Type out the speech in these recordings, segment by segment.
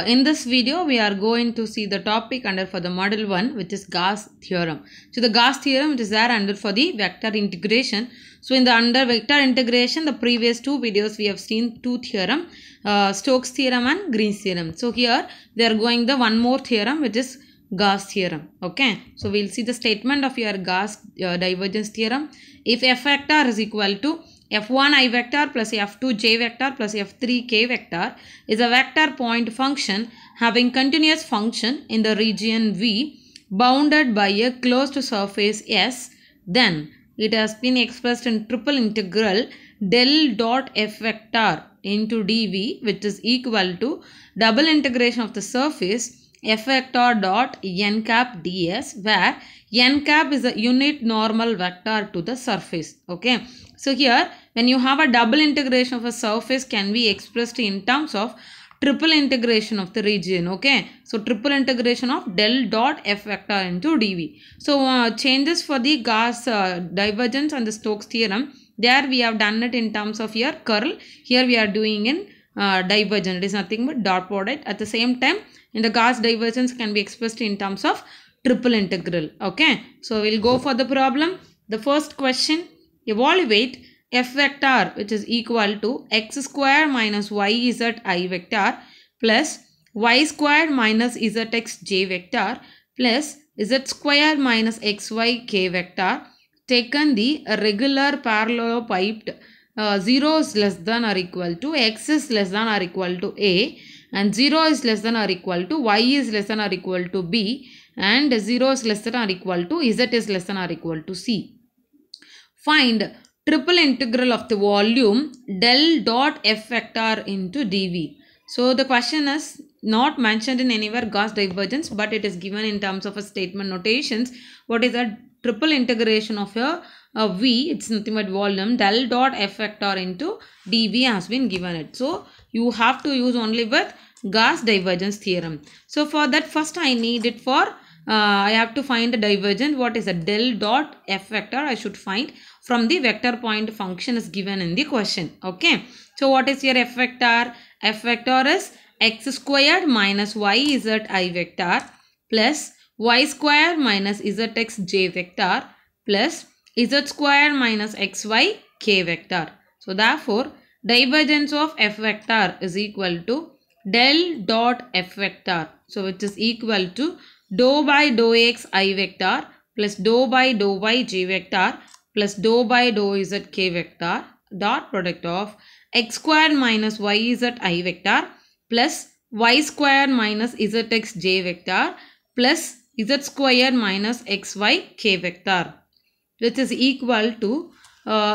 In this video, we are going to see the topic under for the model 1, which is Gauss theorem. So the Gauss theorem, it is there under for the vector integration. So in the under vector integration, the previous two videos we have seen two theorem, Stokes theorem and Green's theorem. So here they are going the one more theorem, which is Gauss theorem. Okay, so we'll see the statement of your Gauss divergence theorem. If f vector is equal to f1 I vector plus f2 j vector plus f3 k vector is a vector point function having continuous function in the region V bounded by a closed surface S, then it has been expressed in triple integral del dot f vector into dv, which is equal to double integration of the surface f vector dot n cap ds, where n cap is a unit normal vector to the surface. Okay, so here when you have a double integration of a surface can be expressed in terms of triple integration of the region. Okay, so triple integration of del dot f vector into dv. So changes for the Gauss divergence and the Stokes theorem, there we have done it in terms of your curl. Here we are doing in divergence. It is nothing but dot product. At the same time, in the Gauss divergence can be expressed in terms of triple integral. Okay, so we'll go for the problem. The first question, evaluate f vector which is equal to x square minus yz I vector plus y square minus zx j vector plus z square minus xy k vector taken the regular parallelopiped 0 is less than or equal to x is less than or equal to a, and 0 is less than or equal to y is less than or equal to b, and 0 is less than or equal to z is less than or equal to c. Find triple integral of the volume del dot f vector into dv. So the question is not mentioned in anywhere Gauss divergence, but it is given in terms of a statement notations. What is a triple integration of a v? It's nothing but volume del dot f vector into dv has been given it. So you have to use only with Gauss divergence theorem. So for that, first I need it for I have to find the divergence. What is a del dot f vector? I should find from the vector point function is given in the question. Okay, so what is your f vector? F vector is x squared minus yz I vector plus y square minus zx j vector plus z square minus xy k vector. So therefore divergence of f vector is equal to del dot f vector, so which is equal to dou by dou x I vector plus dou by dou y j vector plus dou by dou z k vector dot product of x square minus yz I vector plus y square minus zx j vector plus z square minus xy k vector, which is equal to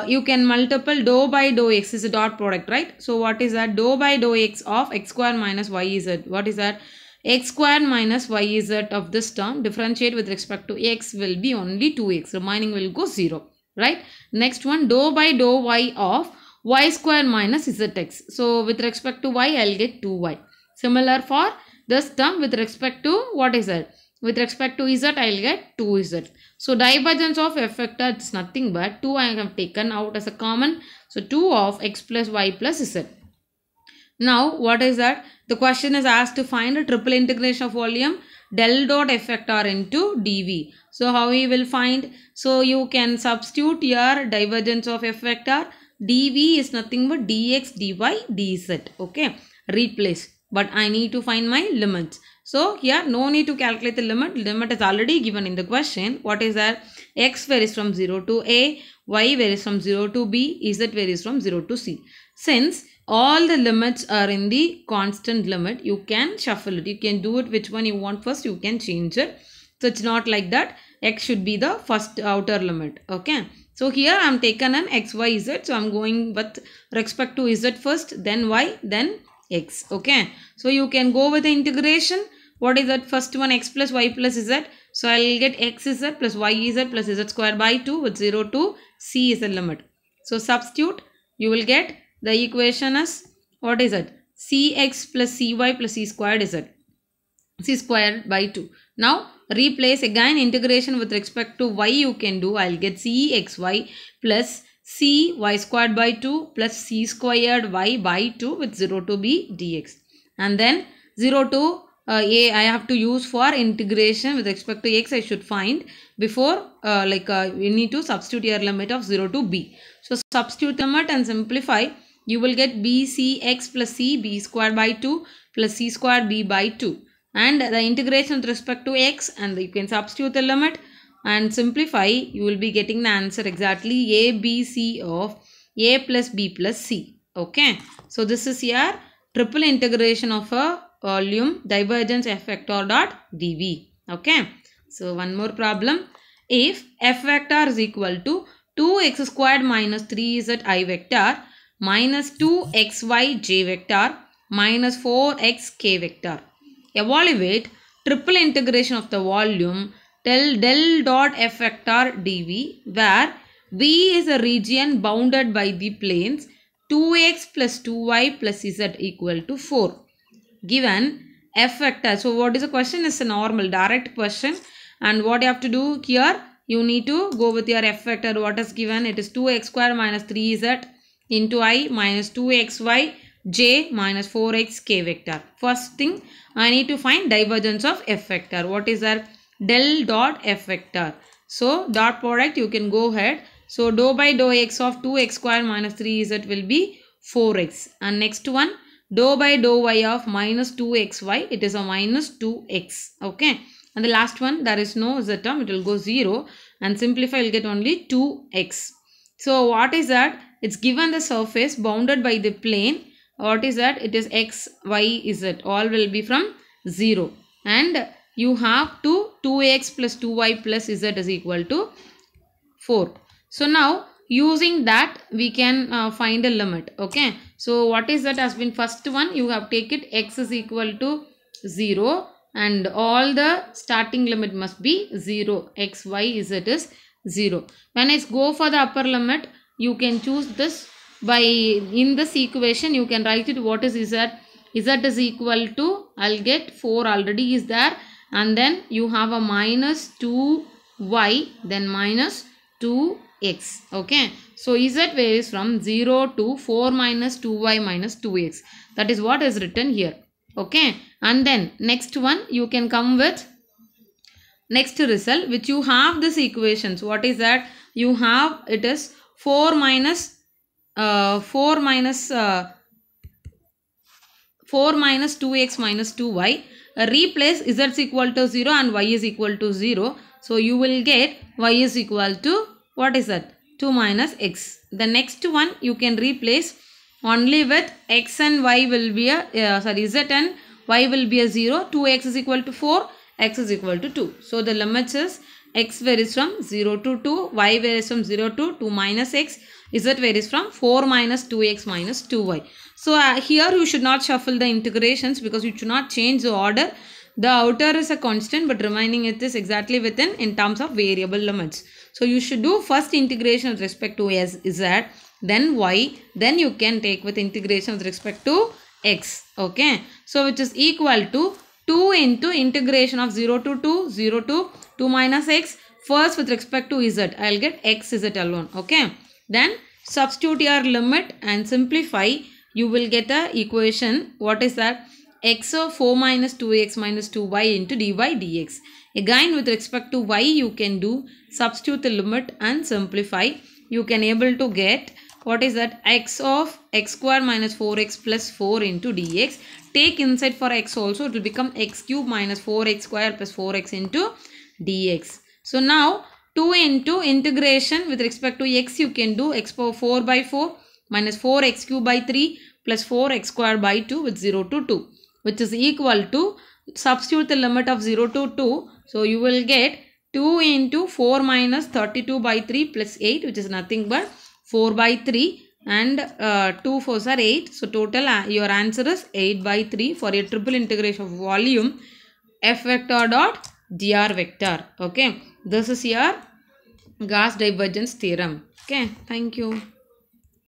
you can multiple dou by dou x is a dot product, right? So what is that? Dou by dou x of x square minus yz. What is that? X square minus yz of this term differentiate with respect to x will be only 2x. Remaining will go 0. Right? Next one, dou by dou y of y square minus zx. So with respect to y, I'll get 2y. Similar for this term with respect to what is that? With respect to z, I'll get 2z. So divergence of f vector is nothing but 2 I have taken out as a common. So 2 of x plus y plus z. Now what is that? The question is asked to find a triple integration of volume del dot f vector into dv. So how we will find? So you can substitute your divergence of f vector. dv is nothing but dx dy dz. Okay, replace. But I need to find my limits. So here no need to calculate the limit. Limit is already given in the question. What is that? X varies from 0 to a, y varies from 0 to b, z varies from 0 to c. Since all the limits are in the constant limit, you can shuffle it. You can do it which one you want first. You can change it. So it's not like that. X should be the first outer limit. Okay. So here I am taken an x, y, z. So I am going with respect to z first, then y, then x. Okay. So you can go with the integration. What is that? First one, x plus y plus z. So I will get x z plus y z plus z square by 2 with 0 to c is the limit. So substitute. You will get the equation as what is it? Cx plus cy plus c squared is it? C squared by 2. Now replace again integration with respect to y you can do. I will get cxy plus c y squared by 2 plus c squared y by 2 with 0 to b dx. and then 0 to a I have to use for integration with respect to x I should find before we need to substitute your limit of 0 to b. So substitute limit and simplify. You will get b c x plus c b squared by 2 plus c squared b by 2, and the integration with respect to x, and you can substitute the limit and simplify. You will be getting the answer exactly a b c of a plus b plus c. Okay, so this is your triple integration of a volume divergence f vector dot dv. Okay, so one more problem. If f vector is equal to 2x squared minus 3z I vector minus 2xy j vector minus 4x k vector, evaluate triple integration of the volume del dot f vector dv, where v is a region bounded by the planes 2x plus 2y plus z equal to 4. Given f vector. So what is the question? Is a normal direct question, and what you have to do here, you need to go with your f vector. What is given? It is 2x square minus 3z into I minus 2xy j minus 4x k vector. First thing, I need to find divergence of f vector. What is that? Del dot f vector. So dot product you can go ahead. So dou by dou x of 2x square minus 3z will be 4x, and next one dou by dou y of minus 2xy, it is a minus 2x. Okay, and the last one, there is no z term, it will go 0, and simplify, you will get only 2x. So what is that? It's given the surface bounded by the plane. What is that? It is x, y, z, all will be from 0, and you have to 2x plus 2y plus z is equal to 4. So now using that we can find a limit. Okay, so what is that has been first one, you have take it x is equal to 0 and all the starting limit must be 0, x, y, z is 0. When I go for the upper limit, you can choose this by, in this equation you can write it what is z. Z is equal to, I'll get 4 already is there, and then you have a minus 2y then minus 2x. Okay, so z varies from 0 to 4 minus 2y minus 2x. That is what is written here. Okay, and then next one you can come with next result, which you have this equations. What is that? You have, it is 4 minus 2x minus 2y. Replace z is equal to 0 and y is equal to 0. So you will get y is equal to, what is that? 2 minus x. The next one you can replace only with x and y will be a z and y will be a 0. 2x is equal to 4, x is equal to 2. So the limits is x varies from 0 to 2, y varies from 0 to 2 minus x, z varies from 4 minus 2x minus 2y. So here you should not shuffle the integrations because you should not change the order. The outer is a constant but remaining it is exactly within in terms of variable limits. So you should do first integration with respect to z, then y, then you can take with integration with respect to x. Okay, so which is equal to 2 into integration of 0 to 2, 0 to 2 minus x. First with respect to z, I will get x z alone. Okay, then substitute your limit and simplify. You will get a equation. What is that? X of 4 minus 2x minus 2y into dy dx. Again with respect to y you can do substitute the limit and simplify. You can able to get, what is that? X of x square minus 4x plus 4 into dx. Take inside for x also, it will become x cube minus 4x square plus 4x into dx. So now 2 into integration with respect to x you can do x power 4 by 4 minus 4x cube by 3 plus 4x square by 2 with 0 to 2, which is equal to, substitute the limit of 0 to 2. So you will get 2 into 4 minus 32 by 3 plus 8, which is nothing but 4 by 3, and 2 4s are 8. So total your answer is 8 by 3 for your triple integration of volume f vector dot dr vector. Okay, this is your Gauss divergence theorem. Okay, thank you.